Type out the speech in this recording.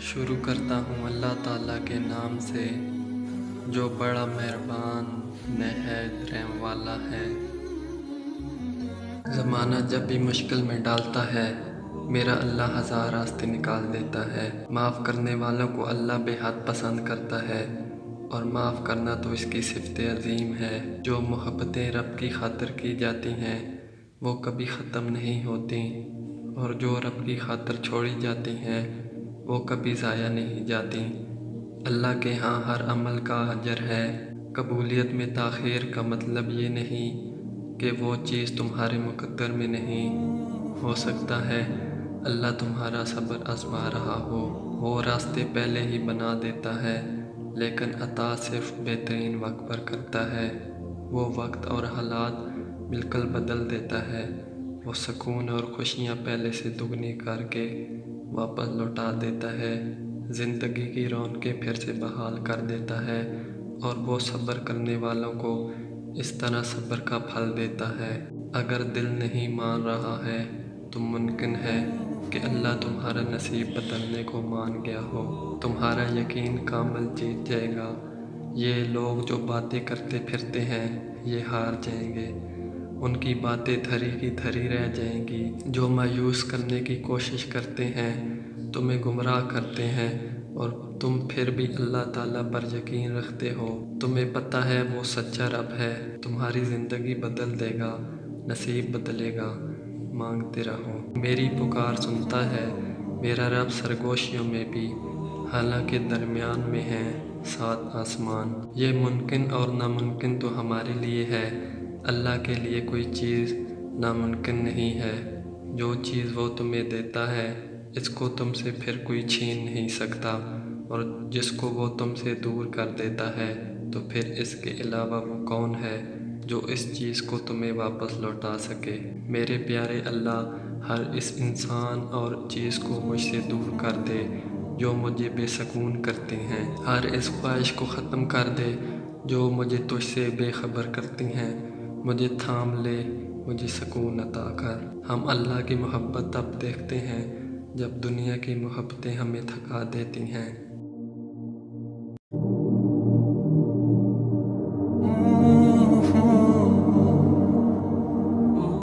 شروع کرتا ہوں اللہ تعالیٰ کے نام سے جو بڑا مہربان نہایت رحم والا ہے۔ زمانہ جب بھی مشکل میں ڈالتا ہے میرا اللہ ہزار راستے نکال دیتا ہے۔ معاف کرنے والوں کو اللہ بے حد پسند کرتا ہے، اور معاف کرنا تو اس کی صفت عظیم ہے۔ جو محبتیں رب کی خاطر کی جاتی ہیں وہ کبھی ختم نہیں ہوتی، اور جو رب کی خاطر چھوڑی جاتی ہیں وہ کبھی ضائع نہیں جاتی۔ اللہ کے ہاں ہر عمل کا اجر ہے۔ قبولیت میں تاخیر کا مطلب یہ نہیں کہ وہ چیز تمہارے مقدر میں نہیں۔ ہو سکتا ہے اللہ تمہارا صبر آزما رہا ہو۔ وہ راستے پہلے ہی بنا دیتا ہے، لیکن عطا صرف بہترین وقت پر کرتا ہے۔ وہ وقت اور حالات مل کر بدل دیتا ہے۔ وہ سکون اور خوشیاں پہلے سے دگنی کر کے واپس لوٹا دیتا ہے۔ زندگی کی رونقیں پھر سے بحال کر دیتا ہے، اور وہ صبر کرنے والوں کو اس طرح صبر کا پھل دیتا ہے۔ اگر دل نہیں مان رہا ہے تو ممکن ہے کہ اللہ تمہارا نصیب بدلنے کو مان گیا ہو۔ تمہارا یقین کامل جیت جائے گا۔ یہ لوگ جو باتیں کرتے پھرتے ہیں یہ ہار جائیں گے، ان کی باتیں دھری کی دھری رہ جائیں گی۔ جو مایوس کرنے کی کوشش کرتے ہیں تمہیں گمراہ کرتے ہیں، اور تم پھر بھی اللہ تعالیٰ پر یقین رکھتے ہو۔ تمہیں پتہ ہے وہ سچا رب ہے، تمہاری زندگی بدل دے گا، نصیب بدلے گا۔ مانگتے رہو، میری پکار سنتا ہے میرا رب سرگوشیوں میں بھی، حالانکہ درمیان میں ہیں 7 آسمان۔ یہ ممکن اور ناممکن تو ہمارے لیے ہے، اللہ کے لیے کوئی چیز ناممکن نہیں ہے۔ جو چیز وہ تمہیں دیتا ہے اس کو تم سے پھر کوئی چھین نہیں سکتا، اور جس کو وہ تم سے دور کر دیتا ہے تو پھر اس کے علاوہ وہ کون ہے جو اس چیز کو تمہیں واپس لوٹا سکے۔ میرے پیارے اللہ، ہر اس انسان اور چیز کو مجھ سے دور کر دے جو مجھے بے سکون کرتی ہیں۔ ہر اس خواہش کو ختم کر دے جو مجھے تجھ سے بے خبر کرتی ہیں۔ مجھے تھام لے، مجھے سکون عطا کر۔ ہم اللہ کی محبت تب دیکھتے ہیں جب دنیا کی محبتیں ہمیں تھکا دیتی ہیں۔